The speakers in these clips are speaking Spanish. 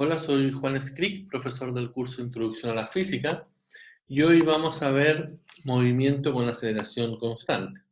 Hola, soy Juan Scrick, profesor del curso Introducción a la Física, y hoy vamos a ver movimiento con aceleración constante.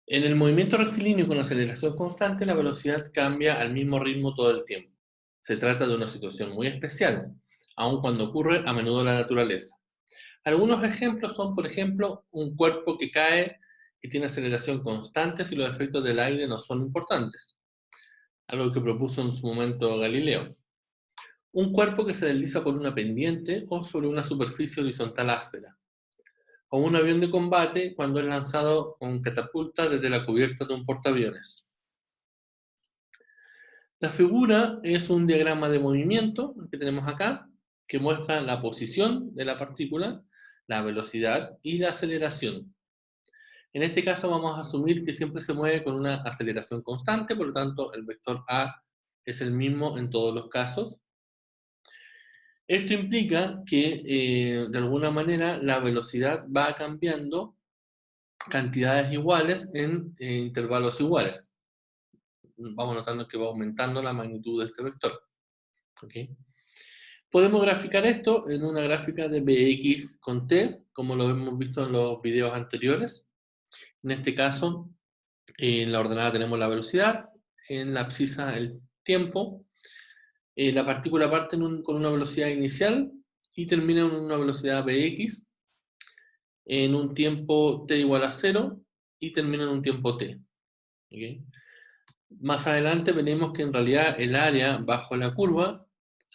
En el movimiento rectilíneo con aceleración constante, la velocidad cambia al mismo ritmo todo el tiempo. Se trata de una situación muy especial, aun cuando ocurre a menudo en la naturaleza. Algunos ejemplos son, por ejemplo, un cuerpo que cae y tiene aceleración constante si los efectos del aire no son importantes, algo que propuso en su momento Galileo. Un cuerpo que se desliza por una pendiente o sobre una superficie horizontal áspera. O un avión de combate cuando es lanzado con catapulta desde la cubierta de un portaaviones. La figura es un diagrama de movimiento, el que tenemos acá, que muestra la posición de la partícula, la velocidad y la aceleración. En este caso vamos a asumir que siempre se mueve con una aceleración constante, por lo tanto el vector A es el mismo en todos los casos. Esto implica que, de alguna manera, la velocidad va cambiando cantidades iguales en intervalos iguales. Vamos notando que va aumentando la magnitud de este vector. ¿Okay? Podemos graficar esto en una gráfica de Bx con t, como lo hemos visto en los videos anteriores. En este caso, en la ordenada tenemos la velocidad, en la abscisa el tiempo. La partícula parte con una velocidad inicial y termina en una velocidad Bx en un tiempo t igual a 0 y termina en un tiempo t. ¿Okay? Más adelante veremos que en realidad el área bajo la curva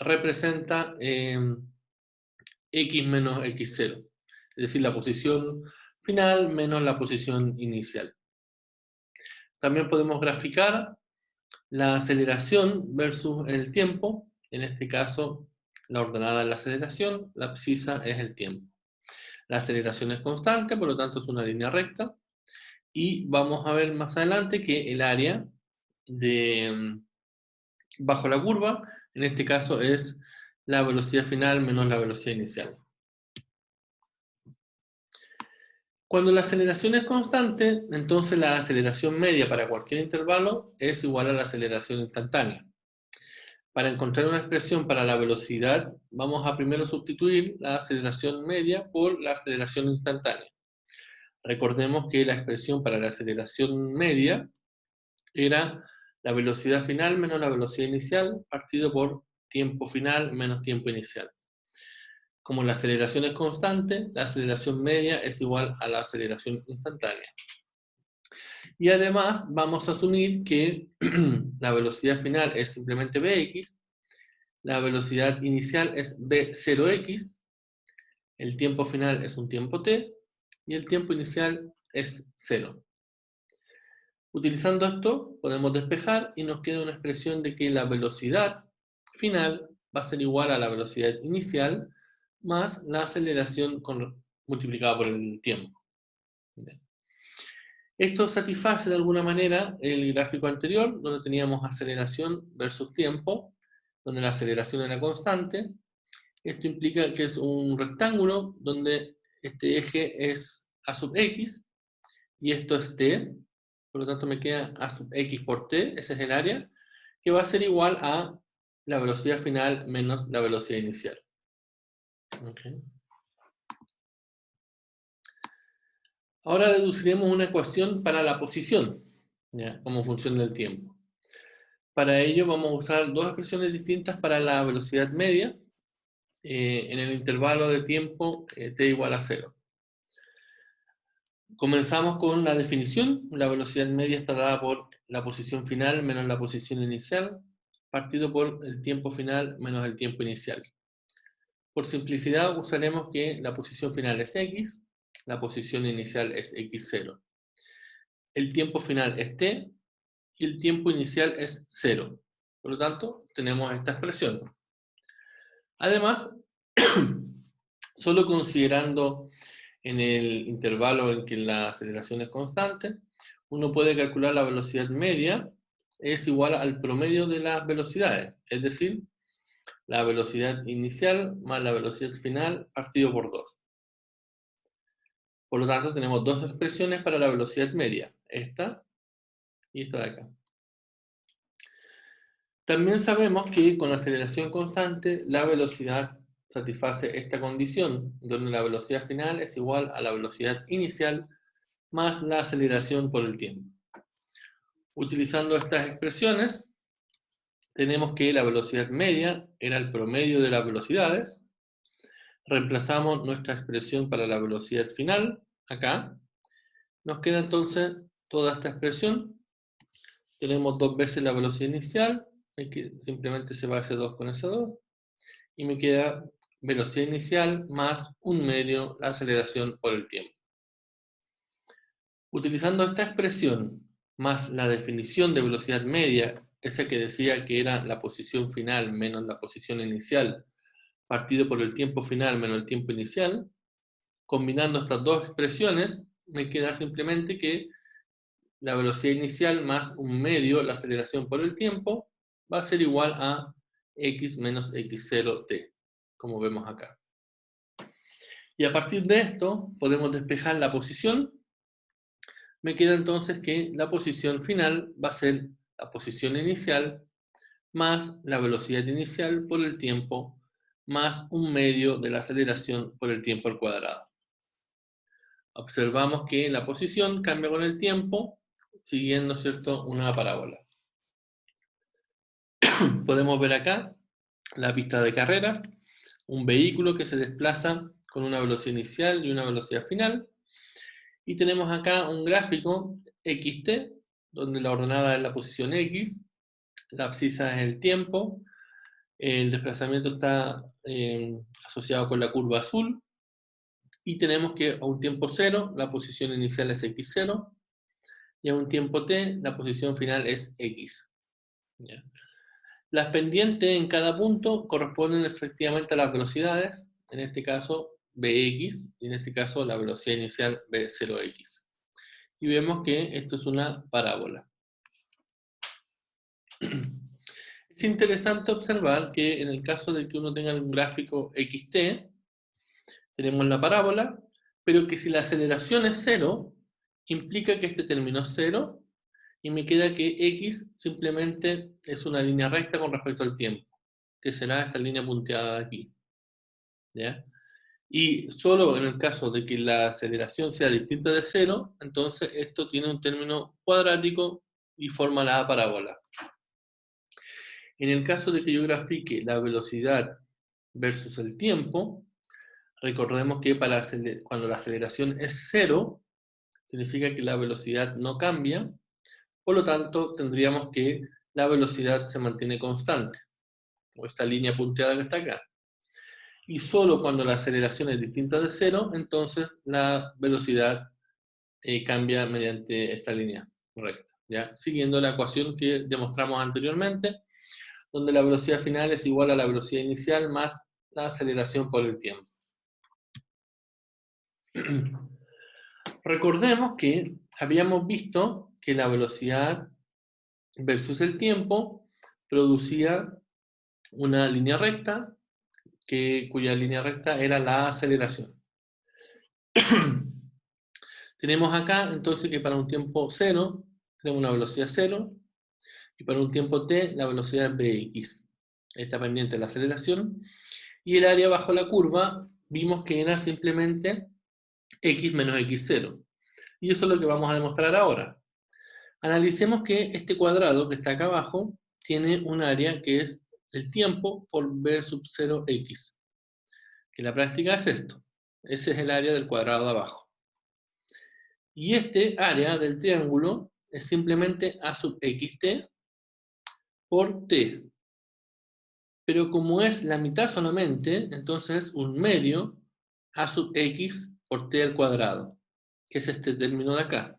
representa x menos x0, es decir, la posición final menos la posición inicial. También podemos graficar la aceleración versus el tiempo. En este caso, la ordenada es la aceleración, la abscisa es el tiempo. La aceleración es constante, por lo tanto es una línea recta. Y vamos a ver más adelante que el área bajo la curva, en este caso es la velocidad final menos la velocidad inicial. Cuando la aceleración es constante, entonces la aceleración media para cualquier intervalo es igual a la aceleración instantánea. Para encontrar una expresión para la velocidad, vamos a primero sustituir la aceleración media por la aceleración instantánea. Recordemos que la expresión para la aceleración media era la velocidad final menos la velocidad inicial partido por tiempo final menos tiempo inicial. Como la aceleración es constante, la aceleración media es igual a la aceleración instantánea. Y además vamos a asumir que la velocidad final es simplemente Bx, la velocidad inicial es B0x, el tiempo final es un tiempo t y el tiempo inicial es 0. Utilizando esto podemos despejar y nos queda una expresión de que la velocidad final va a ser igual a la velocidad inicial más la aceleración multiplicada por el tiempo. Esto satisface de alguna manera el gráfico anterior, donde teníamos aceleración versus tiempo, donde la aceleración era constante. Esto implica que es un rectángulo donde este eje es a sub x y esto es t. Por lo tanto me queda a sub x por t, ese es el área, que va a ser igual a la velocidad final menos la velocidad inicial. Okay. Ahora deduciremos una ecuación para la posición, ¿ya? Como función del tiempo. Para ello vamos a usar dos expresiones distintas para la velocidad media en el intervalo de tiempo t igual a 0. Comenzamos con la definición. La velocidad media está dada por la posición final menos la posición inicial, partido por el tiempo final menos el tiempo inicial. Por simplicidad usaremos que la posición final es x, la posición inicial es x0. El tiempo final es t y el tiempo inicial es 0. Por lo tanto, tenemos esta expresión. Además, solo considerando en el intervalo en que la aceleración es constante, uno puede calcular la velocidad media es igual al promedio de las velocidades, es decir, la velocidad inicial más la velocidad final partido por 2. Por lo tanto, tenemos dos expresiones para la velocidad media, esta y esta de acá. También sabemos que con aceleración constante, la velocidad satisface esta condición, donde la velocidad final es igual a la velocidad inicial más la aceleración por el tiempo. Utilizando estas expresiones, tenemos que la velocidad media era el promedio de las velocidades. Reemplazamos nuestra expresión para la velocidad final, acá. Nos queda entonces toda esta expresión. Tenemos 2 veces la velocidad inicial, que simplemente se va a S2 con S2, y me queda velocidad inicial más 1 medio la aceleración por el tiempo. Utilizando esta expresión más la definición de velocidad media, esa que decía que era la posición final menos la posición inicial, partido por el tiempo final menos el tiempo inicial, combinando estas dos expresiones, me queda simplemente que la velocidad inicial más 1 medio la aceleración por el tiempo va a ser igual a x menos x0t, como vemos acá. Y a partir de esto podemos despejar la posición. Me queda entonces que la posición final va a ser la posición inicial más la velocidad inicial por el tiempo más 1 medio de la aceleración por el tiempo al cuadrado. Observamos que la posición cambia con el tiempo siguiendo, ¿cierto?, una parábola. Podemos ver acá la pista de carrera, un vehículo que se desplaza con una velocidad inicial y una velocidad final. Y tenemos acá un gráfico xt, donde la ordenada es la posición x, la abscisa es el tiempo, el desplazamiento está asociado con la curva azul, y tenemos que a un tiempo 0 la posición inicial es x0, y a un tiempo t la posición final es x. ¿Ya? Las pendientes en cada punto corresponden efectivamente a las velocidades, en este caso Bx, y en este caso la velocidad inicial B0x. Y vemos que esto es una parábola. Es interesante observar que en el caso de que uno tenga un gráfico xt, tenemos la parábola, pero que si la aceleración es 0, implica que este término es 0, y me queda que x simplemente es una línea recta con respecto al tiempo, que será esta línea punteada de aquí. ¿Ya? Y solo en el caso de que la aceleración sea distinta de 0, entonces esto tiene un término cuadrático y forma la parábola. En el caso de que yo grafique la velocidad versus el tiempo, recordemos que cuando la aceleración es 0, significa que la velocidad no cambia, por lo tanto tendríamos que la velocidad se mantiene constante, o esta línea punteada que está acá. Y solo cuando la aceleración es distinta de 0, entonces la velocidad cambia mediante esta línea recta, ¿ya? Siguiendo la ecuación que demostramos anteriormente, donde la velocidad final es igual a la velocidad inicial más la aceleración por el tiempo. Recordemos que habíamos visto que la velocidad versus el tiempo producía una línea recta, cuya línea recta era la aceleración. Tenemos acá entonces que para un tiempo 0 tenemos una velocidad 0, y para un tiempo t la velocidad Bx. Está pendiente la aceleración, y el área bajo la curva vimos que era simplemente x menos x0. Y eso es lo que vamos a demostrar ahora. Analicemos que este cuadrado que está acá abajo tiene un área que es el tiempo por b sub 0x. Que en la práctica es esto. Ese es el área del cuadrado de abajo. Y este área del triángulo es simplemente a sub xt por t. Pero como es la mitad solamente, entonces es un medio a sub x por t al cuadrado, que es este término de acá.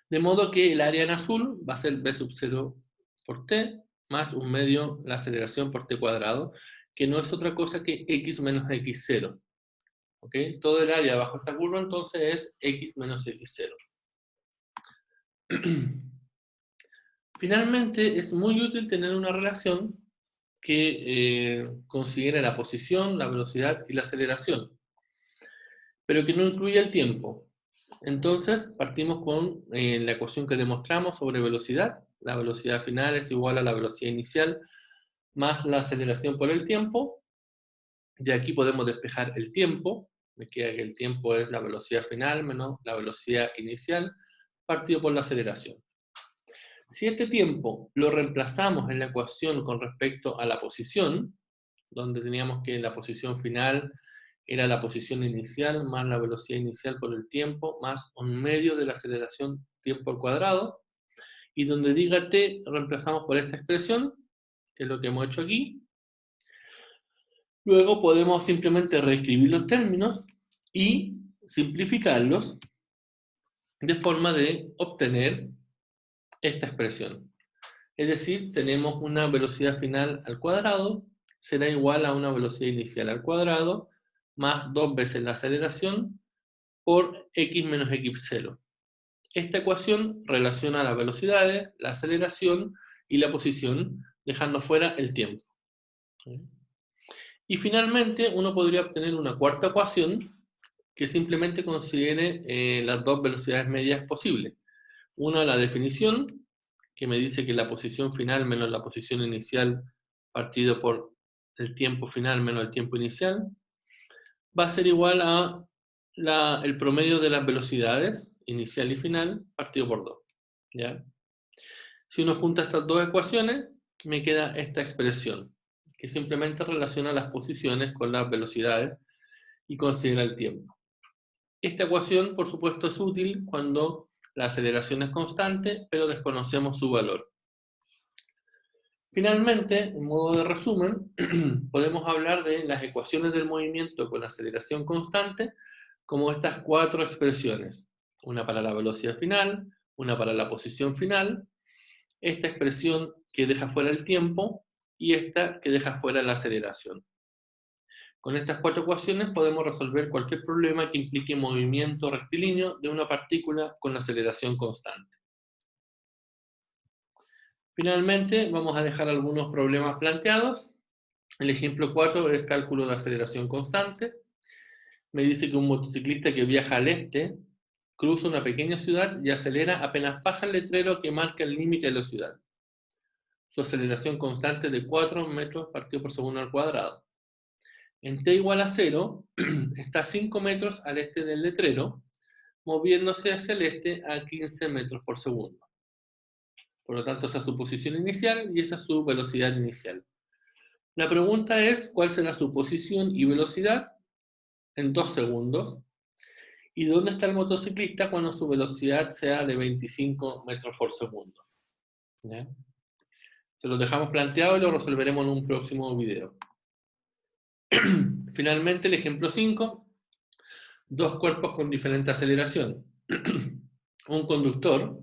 De modo que el área en azul va a ser b sub 0 por t, más un medio la aceleración por t cuadrado, que no es otra cosa que x menos x0. ¿Ok? Todo el área bajo esta curva entonces es x menos x0. Finalmente, es muy útil tener una relación que considere la posición, la velocidad y la aceleración, pero que no incluya el tiempo. Entonces, partimos con la ecuación que demostramos sobre velocidad, La velocidad final es igual a la velocidad inicial más la aceleración por el tiempo. Y aquí podemos despejar el tiempo. Me queda que el tiempo es la velocidad final menos la velocidad inicial partido por la aceleración. Si este tiempo lo reemplazamos en la ecuación con respecto a la posición, donde teníamos que la posición final era la posición inicial más la velocidad inicial por el tiempo más un medio de la aceleración tiempo al cuadrado, y donde diga t reemplazamos por esta expresión, que es lo que hemos hecho aquí. Luego podemos simplemente reescribir los términos y simplificarlos de forma de obtener esta expresión. Es decir, tenemos una velocidad final al cuadrado, será igual a una velocidad inicial al cuadrado, más 2 veces la aceleración por x menos x0. Esta ecuación relaciona las velocidades, la aceleración y la posición, dejando fuera el tiempo. Y finalmente, uno podría obtener una cuarta ecuación que simplemente considere las dos velocidades medias posibles. Una, la definición, que me dice que la posición final menos la posición inicial partido por el tiempo final menos el tiempo inicial, va a ser igual a el promedio de las velocidades, inicial y final, partido por 2. ¿Ya? Si uno junta estas dos ecuaciones, me queda esta expresión, que simplemente relaciona las posiciones con las velocidades y considera el tiempo. Esta ecuación, por supuesto, es útil cuando la aceleración es constante, pero desconocemos su valor. Finalmente, en modo de resumen, podemos hablar de las ecuaciones del movimiento con aceleración constante como estas cuatro expresiones. Una para la velocidad final, una para la posición final, esta expresión que deja fuera el tiempo y esta que deja fuera la aceleración. Con estas cuatro ecuaciones podemos resolver cualquier problema que implique movimiento rectilíneo de una partícula con aceleración constante. Finalmente, vamos a dejar algunos problemas planteados. El ejemplo 4 es cálculo de aceleración constante. Me dice que un motociclista que viaja al este cruza una pequeña ciudad y acelera apenas pasa el letrero que marca el límite de la ciudad. Su aceleración constante es de 4 metros partido por segundo al cuadrado. En t igual a 0, está 5 metros al este del letrero, moviéndose hacia el este a 15 metros por segundo. Por lo tanto, esa es su posición inicial y esa es su velocidad inicial. La pregunta es, ¿cuál será su posición y velocidad en 2 segundos? ¿Y dónde está el motociclista cuando su velocidad sea de 25 metros por segundo? ¿Ya? Se lo dejamos planteado y lo resolveremos en un próximo video. Finalmente, el ejemplo 5. Dos cuerpos con diferente aceleración. Un conductor,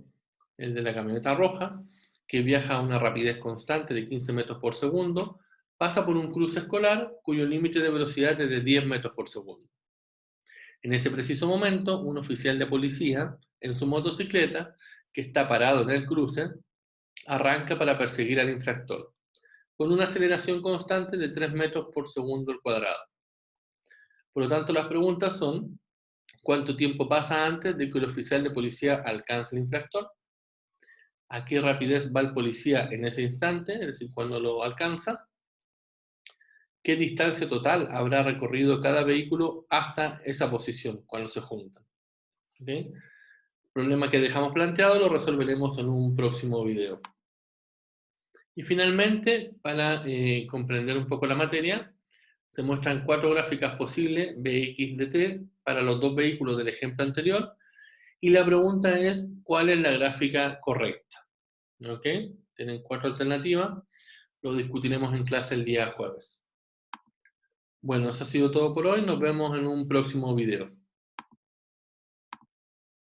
el de la camioneta roja, que viaja a una rapidez constante de 15 metros por segundo, pasa por un cruce escolar cuyo límite de velocidad es de 10 metros por segundo. En ese preciso momento, un oficial de policía, en su motocicleta, que está parado en el cruce, arranca para perseguir al infractor, con una aceleración constante de 3 metros por segundo al cuadrado. Por lo tanto, las preguntas son: ¿cuánto tiempo pasa antes de que el oficial de policía alcance el infractor? ¿A qué rapidez va el policía en ese instante, es decir, cuando lo alcanza? ¿Qué distancia total habrá recorrido cada vehículo hasta esa posición cuando se juntan? ¿Okay? El problema que dejamos planteado lo resolveremos en un próximo video. Y finalmente, para comprender un poco la materia, se muestran 4 gráficas posibles, Bx de t, para los dos vehículos del ejemplo anterior, y la pregunta es, ¿cuál es la gráfica correcta? ¿Ok? Tienen 4 alternativas, lo discutiremos en clase el día jueves. Bueno, eso ha sido todo por hoy, nos vemos en un próximo video.